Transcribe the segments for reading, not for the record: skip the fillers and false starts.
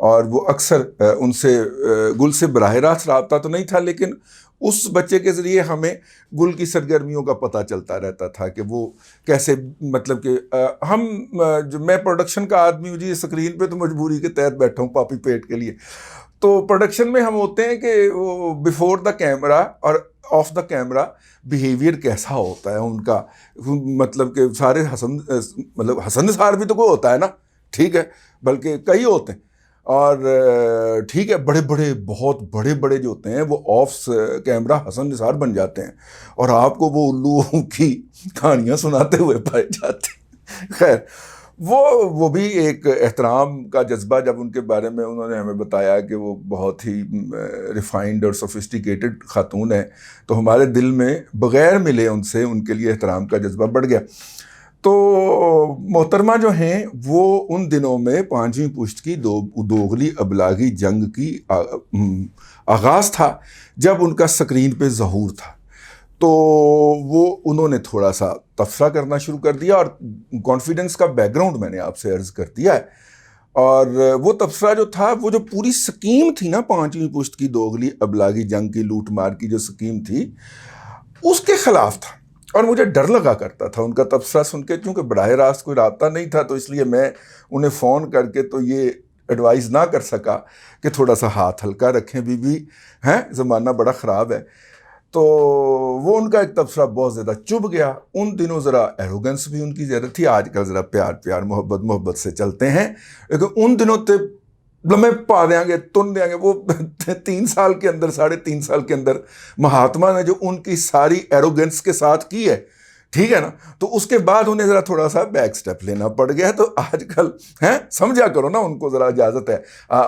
اور وہ اکثر ان سے گل سے براہ راست رابطہ تو نہیں تھا، لیکن اس بچے کے ذریعے ہمیں گل کی سرگرمیوں کا پتہ چلتا رہتا تھا کہ وہ کیسے، مطلب کہ ہم جو میں پروڈکشن کا آدمی ہوں جی، اسکرین پہ تو مجبوری کے تحت بیٹھا ہوں پاپی پیٹ کے لیے، تو پروڈکشن میں ہم ہوتے ہیں کہ وہ بیفور دا کیمرہ اور آف دا کیمرہ بیہیویئر کیسا ہوتا ہے ان کا، مطلب کہ سارے حسن نثار بھی تو کوئی ہوتا ہے نا، ٹھیک ہے، بلکہ کئی ہوتے ہیں، اور ٹھیک ہے، بڑے بڑے بہت بڑے بڑے جو ہوتے ہیں وہ آف کیمرہ حسن نثار بن جاتے ہیں اور آپ کو وہ الو کی کہانیاں سناتے ہوئے پائے جاتے ہیں۔ خیر، وہ بھی ایک احترام کا جذبہ، جب ان کے بارے میں انہوں نے ہمیں بتایا کہ وہ بہت ہی ریفائنڈ اور سوفسٹیکیٹڈ خاتون ہیں، تو ہمارے دل میں بغیر ملے ان سے ان کے لیے احترام کا جذبہ بڑھ گیا۔ تو محترمہ جو ہیں وہ ان دنوں میں 5ویں پشت کی دوغلی ابلاغی جنگ کی آغاز تھا جب ان کا سکرین پہ ظہور تھا، تو وہ انہوں نے تھوڑا سا تبصرہ کرنا شروع کر دیا، اور کانفیڈنس کا بیک گراؤنڈ میں نے آپ سے عرض کر دیا ہے، اور وہ تبصرہ جو تھا، وہ جو پوری سکیم تھی نا 5ویں پشت کی دوغلی ابلاغی جنگ کی، لوٹ مار کی جو سکیم تھی، اس کے خلاف تھا، اور مجھے ڈر لگا کرتا تھا ان کا تبصرہ سن کے، کیونکہ براہ راست کوئی رابطہ نہیں تھا، تو اس لیے میں انہیں فون کر کے تو یہ ایڈوائز نہ کر سکا کہ تھوڑا سا ہاتھ ہلکا رکھیں بی بی، ہیں زمانہ بڑا خراب ہے۔ تو وہ ان کا ایک تبصرہ بہت زیادہ چبھ گیا۔ ان دنوں ذرا ایروگنس بھی ان کی زیادہ تھی، آج کل ذرا پیار محبت سے چلتے ہیں، لیکن ان دنوں تے لمحے پا دیں گے، تن دیں گے۔ وہ 3 سال کے اندر، 3.5 سال کے اندر مہاتما نے جو ان کی ساری ایروگنس کے ساتھ کی ہے، ٹھیک ہے نا، تو اس کے بعد انہیں ذرا تھوڑا سا بیک سٹیپ لینا پڑ گیا۔ تو آج کل ہیں، سمجھا کرو نا، ان کو ذرا اجازت ہے،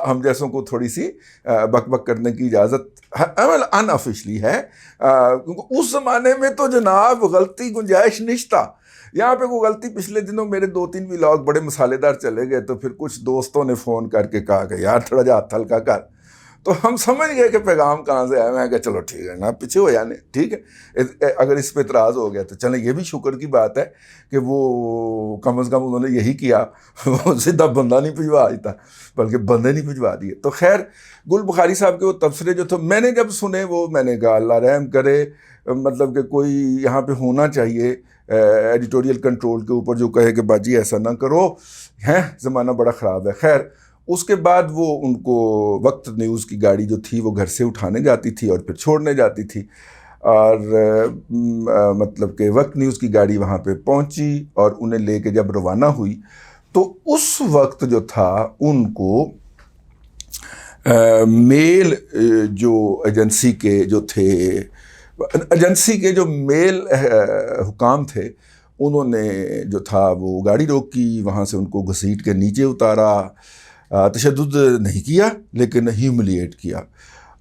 ہم جیسوں کو تھوڑی سی بک بک کرنے کی اجازت ان آفیشلی ہے، کیونکہ اس زمانے میں تو جناب غلطی گنجائش نشتا۔ یہاں پہ کوئی غلطی، پچھلے دنوں میرے 2-3 ولاگ بڑے مسالے دار چلے گئے، تو پھر کچھ دوستوں نے فون کر کے کہا کہ یار تھوڑا جا ہاتھ ہلکا کر، تو ہم سمجھ گئے کہ پیغام کہاں سے آیا۔ میں کہا چلو ٹھیک ہے نا، پیچھے ہو جانے، ٹھیک ہے، اگر اس پہ اعتراض ہو گیا تو چلیں، یہ بھی شکر کی بات ہے کہ وہ کم از کم انہوں نے یہی کیا، سیدھا بندہ نہیں بھجوا دیتا، بلکہ بندے نہیں بھجوا دیے۔ تو خیر، گل بخاری صاحب کے وہ تبصرے جو تھے، میں نے جب سنے وہ، میں نے کہا اللہ رحم کرے، مطلب کہ کوئی یہاں پہ ہونا چاہیے ایڈیٹوریل کنٹرول کے اوپر، جو کہے کہ باجی ایسا نہ کرو، ہیں زمانہ بڑا خراب ہے۔ خیر، اس کے بعد وہ ان کو وقت نیوز کی گاڑی جو تھی وہ گھر سے اٹھانے جاتی تھی اور پھر چھوڑنے جاتی تھی، اور مطلب کہ وقت نیوز کی گاڑی وہاں پہ پہنچی اور انہیں لے کے جب روانہ ہوئی، تو اس وقت جو تھا ان کو میل جو ایجنسی کے جو تھے، ایجنسی کے جو میل حکام تھے، انہوں نے جو تھا وہ گاڑی روکی، وہاں سے ان کو گھسیٹ کے نیچے اتارا، تشدد نہیں کیا لیکن ہیوملیٹ کیا۔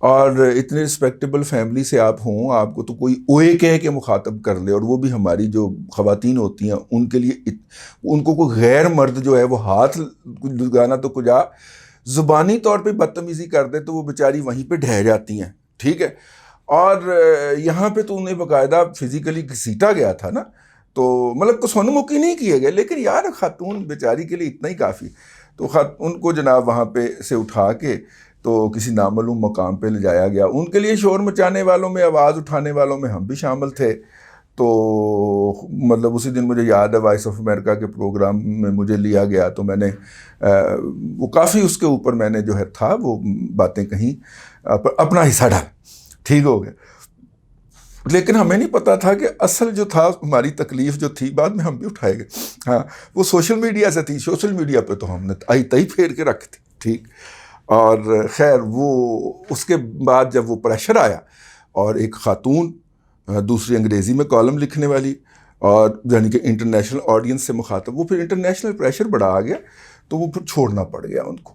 اور اتنے رسپیکٹیبل فیملی سے آپ ہوں، آپ کو تو کوئی اوے کہہ کے مخاطب کر لے، اور وہ بھی ہماری جو خواتین ہوتی ہیں ان کے لیے، ان کو کوئی غیر مرد جو ہے وہ ہاتھ لگانا تو کجا، زبانی طور پہ بدتمیزی کر دے تو وہ بیچاری وہیں پہ ڈھہ جاتی ہیں، ٹھیک ہے۔ اور یہاں پہ تو انہیں باقاعدہ فزیکلی گھسیٹا گیا تھا نا، تو مطلب تو سونمکھی نہیں کیے گئے، لیکن یار خاتون بیچاری کے لیے اتنا ہی کافی۔ تو ان کو جناب وہاں پہ سے اٹھا کے تو کسی نامعلوم مقام پہ لے جایا گیا۔ ان کے لیے شور مچانے والوں میں، آواز اٹھانے والوں میں ہم بھی شامل تھے۔ تو مطلب اسی دن مجھے یاد ہے وائس آف امریکہ کے پروگرام میں مجھے لیا گیا، تو میں نے وہ کافی اس کے اوپر میں نے جو ہے تھا وہ باتیں کہیں، اپنا حصہ ڈال، ٹھیک ہو گیا۔ لیکن ہمیں نہیں پتا تھا کہ اصل جو تھا، ہماری تکلیف جو تھی بعد میں ہم بھی اٹھائے گئے، ہاں وہ سوشل میڈیا سے تھی۔ سوشل میڈیا پہ تو ہم نے آئی تئی پھیر کے رکھ تھی، ٹھیک۔ اور خیر، وہ اس کے بعد جب وہ پریشر آیا، اور ایک خاتون دوسری انگریزی میں کالم لکھنے والی، اور یعنی کہ انٹرنیشنل آڈینس سے مخاطب، وہ پھر انٹرنیشنل پریشر بڑا آ گیا، تو وہ پھر چھوڑنا پڑ گیا ان کو۔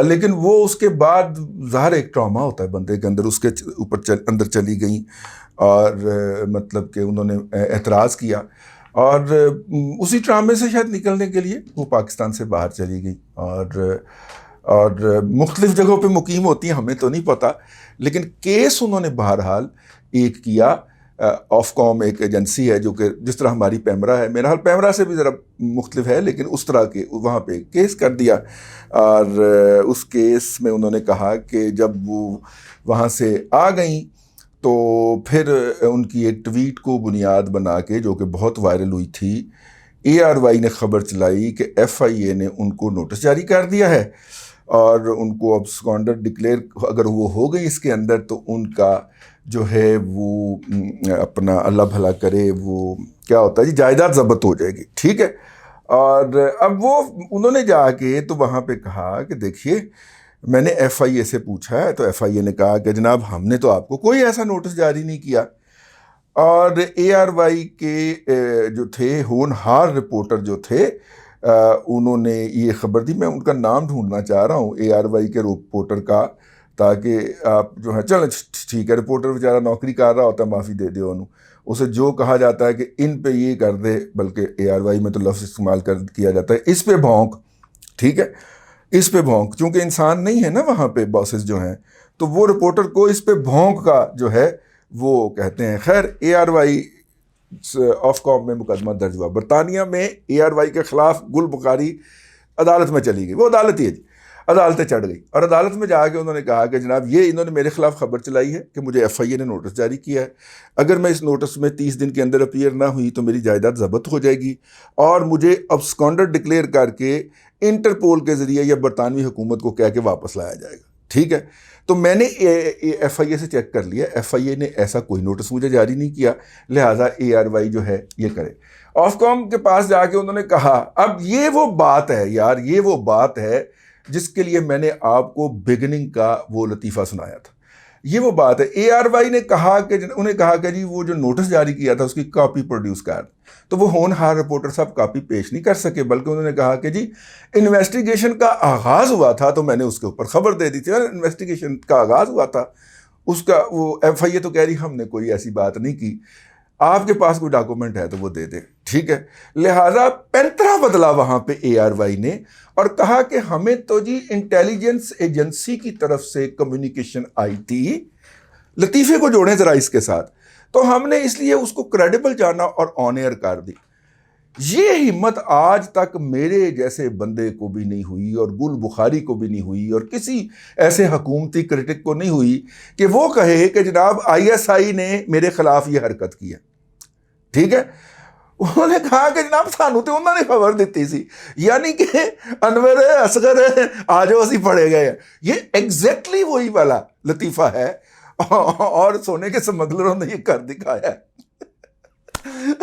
لیکن وہ اس کے بعد ظاہر ایک ٹراما ہوتا ہے بندے کے اندر، اس کے اوپر اندر چلی گئیں، اور مطلب کہ انہوں نے اعتراض کیا، اور اسی ٹرامے سے شاید نکلنے کے لیے وہ پاکستان سے باہر چلی گئی، اور مختلف جگہوں پہ مقیم ہوتی ہیں، ہمیں تو نہیں پتہ، لیکن کیس انہوں نے بہرحال ایک کیا آف کام ایک ایجنسی ہے جو کہ جس طرح ہماری پیمرا ہے، میرا حال پیمرا سے بھی ذرا مختلف ہے، لیکن اس طرح کے وہاں پہ کیس کر دیا، اور اس کیس میں انہوں نے کہا کہ جب وہ وہاں سے آ گئیں تو پھر ان کی ایک ٹویٹ کو بنیاد بنا کے جو کہ بہت وائرل ہوئی تھی، اے آر وائی نے خبر چلائی کہ ایف آئی اے نے ان کو نوٹس جاری کر دیا ہے اور ان کو ابسکانڈر ڈکلیئر اگر وہ ہو گئی اس کے اندر تو ان کا جو ہے وہ اپنا اللہ بھلا کرے وہ کیا ہوتا ہے جی جائیداد ضبط ہو جائے گی، ٹھیک ہے۔ اور اب وہ انہوں نے جا کے تو وہاں پہ کہا کہ دیکھیے میں نے ایف آئی اے سے پوچھا ہے، تو ایف آئی اے نے کہا کہ جناب ہم نے تو آپ کو کوئی ایسا نوٹس جاری نہیں کیا، اور اے آر وائی کے جو تھے ہونہار رپورٹر جو تھے انہوں نے یہ خبر دی، میں ان کا نام ڈھونڈنا چاہ رہا ہوں اے آر وائی کے رپورٹر کا، تاکہ آپ جو ہے چلیں ٹھیک ہے، رپورٹر بیچارہ نوکری کر رہا ہوتا ہے، معافی دے دے انہوں، اسے جو کہا جاتا ہے کہ ان پہ یہ کر دے، بلکہ اے آر وائی میں تو لفظ استعمال کیا جاتا ہے اس پہ بھونک، ٹھیک ہے، اس پہ بھونک، چونکہ انسان نہیں ہے نا وہاں پہ باسز جو ہیں، تو وہ رپورٹر کو اس پہ بھونک کا جو ہے وہ کہتے ہیں۔ خیر اے آر وائی آف کام میں مقدمہ درج ہوا، برطانیہ میں اے آر وائی کے خلاف گل بخاری عدالت میں چلی گئی، وہ عدالت ہی ہے جی، عدالتیں چڑھ گئی، اور عدالت میں جا کے انہوں نے کہا کہ جناب یہ انہوں نے میرے خلاف خبر چلائی ہے کہ مجھے ایف آئی اے نے نوٹس جاری کیا ہے، اگر میں اس نوٹس میں 30 دن کے اندر اپیئر نہ ہوئی تو میری جائیداد ضبط ہو جائے گی، اور مجھے ابسکانڈر ڈکلیئر کر کے انٹرپول کے ذریعے یا برطانوی حکومت کو کہہ کے واپس لایا جائے گا، ٹھیک ہے۔ تو میں نے ایف آئی اے سے چیک کر لیا، ایف آئی اے نے ایسا کوئی نوٹس مجھے جاری نہیں کیا، لہٰذا اے آر وائی جو ہے یہ کرے۔ آف کام کے پاس جا کے انہوں نے کہا، اب یہ وہ بات ہے یار، یہ وہ بات ہے جس کے لیے میں نے آپ کو بگننگ کا وہ لطیفہ سنایا تھا، یہ وہ بات ہے۔ اے آر وائی نے کہا کہ انہیں کہا کہ جی وہ جو نوٹس جاری کیا تھا اس کی کاپی پروڈیوس کر، تو وہ ہونہار رپورٹر صاحب کاپی پیش نہیں کر سکے، بلکہ انہوں نے کہا کہ جی انویسٹیگیشن کا آغاز ہوا تھا تو میں نے اس کے اوپر خبر دے دی تھی، انویسٹیگیشن کا آغاز ہوا تھا اس کا، وہ ایف آئی اے تو کہہ رہی ہم نے کوئی ایسی بات نہیں کی، آپ کے پاس کوئی ڈاکومنٹ ہے تو وہ دے دیں، ٹھیک ہے۔ لہٰذا پینترا بدلا وہاں پہ اے آر وائی نے، اور کہا کہ ہمیں تو جی انٹیلیجنس ایجنسی کی طرف سے کمیونیکیشن آئی تھی، لطیفے کو جوڑیں ذرا اس کے ساتھ، تو ہم نے اس لیے اس کو کریڈیبل جانا اور آن ایئر کر دی۔ یہ ہمت آج تک میرے جیسے بندے کو بھی نہیں ہوئی، اور گل بخاری کو بھی نہیں ہوئی، اور کسی ایسے حکومتی کرٹک کو نہیں ہوئی کہ وہ کہے کہ جناب آئی ایس آئی نے میرے خلاف یہ حرکت کی ہے، ٹھیک ہے۔ انہوں نے کہا کہ جناب سانو تو انہوں نے خبر دیتی سی، یعنی کہ انور اصغر آج اسی پڑے گئے ہیں، یہ ایگزیکٹلی وہی والا لطیفہ ہے، اور سونے کے سمگلروں نے یہ کر دکھایا ہے۔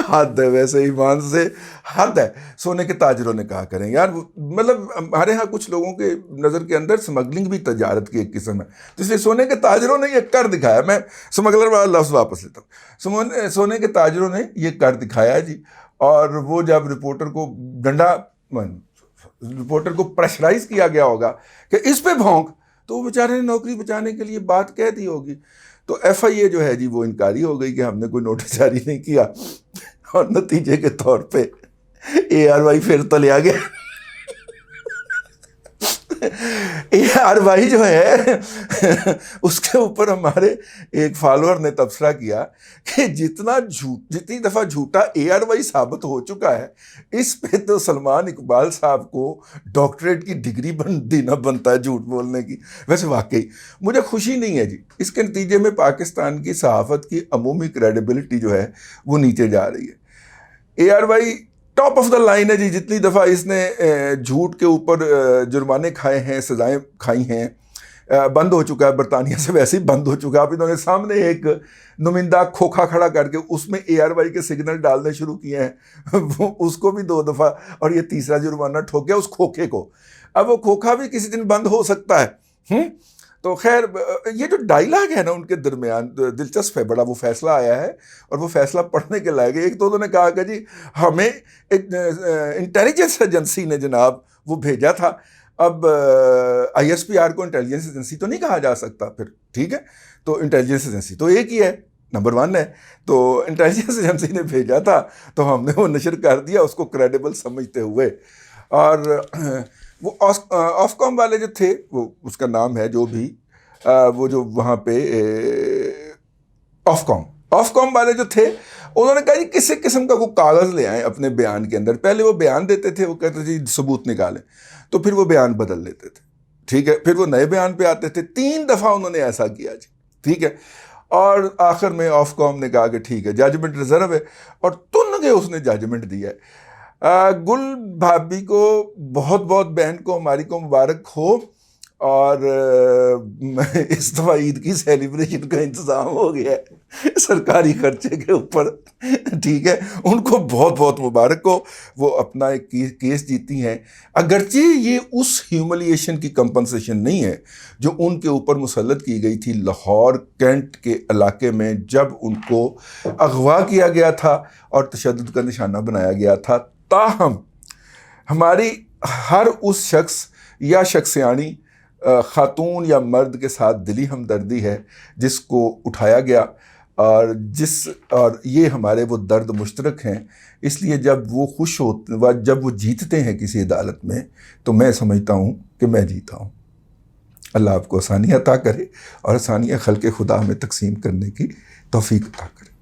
حد ہے، ویسے ایمان سے حد ہے۔ سونے کے تاجروں نے کہا کریں یار، مطلب ہمارے ہاں کچھ لوگوں کے نظر کے اندر سمگلنگ بھی تجارت کی ایک قسم ہے، تو اس لیے سونے کے تاجروں نے یہ کر دکھایا، میں سمگلر والا لفظ واپس لیتا ہوں، سونے کے تاجروں نے یہ کر دکھایا جی۔ اور وہ جب رپورٹر کو پریشرائز کیا گیا ہوگا کہ اس پہ بھونک، تو وہ بیچارے نے نوکری بچانے کے لیے بات کہہ دی ہوگی، تو ایف آئی اے جو ہے جی وہ انکاری ہو گئی کہ ہم نے کوئی نوٹس جاری نہیں کیا، اور نتیجے کے طور پہ اے آر وائی پھر تو لیا گیا۔ اے آر وائی جو ہے اس کے اوپر ہمارے ایک فالوور نے تبصرہ کیا کہ جتنی دفعہ جھوٹا اے آر وائی ثابت ہو چکا ہے، اس پہ تو سلمان اقبال صاحب کو ڈاکٹریٹ کی ڈگری دینا بنتا ہے جھوٹ بولنے کی۔ ویسے واقعی مجھے خوشی نہیں ہے جی، اس کے نتیجے میں پاکستان کی صحافت کی عمومی کریڈیبلٹی جو ہے وہ نیچے جا رہی ہے۔ A R Y top of the line ہے جی، جتنی دفعہ اس نے جھوٹ کے اوپر جرمانے کھائے ہیں، سزائیں کھائی ہیں، بند ہو چکا ہے، برطانیہ سے ویسے ہی بند ہو چکا ہے۔ اب انہوں نے سامنے ایک نمائندہ کھوکھا کھڑا کر کے اس میں اے آر وائی کے سگنل ڈالنے شروع کیے ہیں، اس کو بھی 2 دفعہ، اور یہ تیسرا جرمانہ ٹھوکیا اس کھوکھے کو۔ اب وہ کھوکھا بھی کسی دن بند ہو سکتا ہے۔ تو خیر یہ جو ڈائلاگ ہے نا ان کے درمیان دلچسپ ہے بڑا، وہ فیصلہ آیا ہے اور وہ فیصلہ پڑھنے کے لائق ہے۔ ایک تو انہوں نے کہا کہ جی ہمیں ایک انٹیلیجنس ایجنسی نے جناب وہ بھیجا تھا، اب آئی ایس پی آر کو انٹیلیجنس ایجنسی تو نہیں کہا جا سکتا پھر، ٹھیک ہے، تو انٹیلیجنس ایجنسی تو ایک ہی ہے، نمبر 1 ہے، تو انٹیلیجنس ایجنسی نے بھیجا تھا تو ہم نے وہ نشر کر دیا اس کو کریڈیبل سمجھتے ہوئے۔ اور وہ آف کام والے جو تھے، وہ اس کا نام ہے جو بھی وہ جو وہاں پہ آف کام آف کام والے جو تھے انہوں نے کہا جی کسی قسم کا کوئی کاغذ لے آئیں اپنے بیان کے اندر. پہلے وہ بیان دیتے تھے, وہ کہتے تھے ثبوت نکالیں, تو پھر وہ بیان بدل لیتے تھے, ٹھیک ہے, پھر وہ نئے بیان پہ آتے تھے. 3 دفعہ انہوں نے ایسا کیا جی, ٹھیک ہے. اور آخر میں آف کام نے کہا کہ ٹھیک ہے ججمنٹ ریزرو ہے, اور تن کے اس نے ججمنٹ دیا ہے. گل بھابھی کو بہت بہت, بہن کو ہماری کو مبارک ہو, اور اس دفعہ عید کی سیلیبریشن کا انتظام ہو گیا ہے سرکاری خرچے کے اوپر, ٹھیک ہے. ان کو بہت بہت مبارک ہو, وہ اپنا ایک کیس جیتی ہیں. اگرچہ یہ اس ہیوملیشن کی کمپنسیشن نہیں ہے جو ان کے اوپر مسلط کی گئی تھی لاہور کینٹ کے علاقے میں, جب ان کو اغوا کیا گیا تھا اور تشدد کا نشانہ بنایا گیا تھا. تاہم ہماری ہر اس شخص یا شخصیانی خاتون یا مرد کے ساتھ دلی ہمدردی ہے جس کو اٹھایا گیا, اور یہ ہمارے وہ درد مشترک ہیں. اس لیے جب وہ خوش ہوتے, جب وہ جیتتے ہیں کسی عدالت میں, تو میں سمجھتا ہوں کہ میں جیتا ہوں. اللہ آپ کو آسانی عطا کرے, اور آسانیاں خلق خدا میں تقسیم کرنے کی توفیق عطا کرے.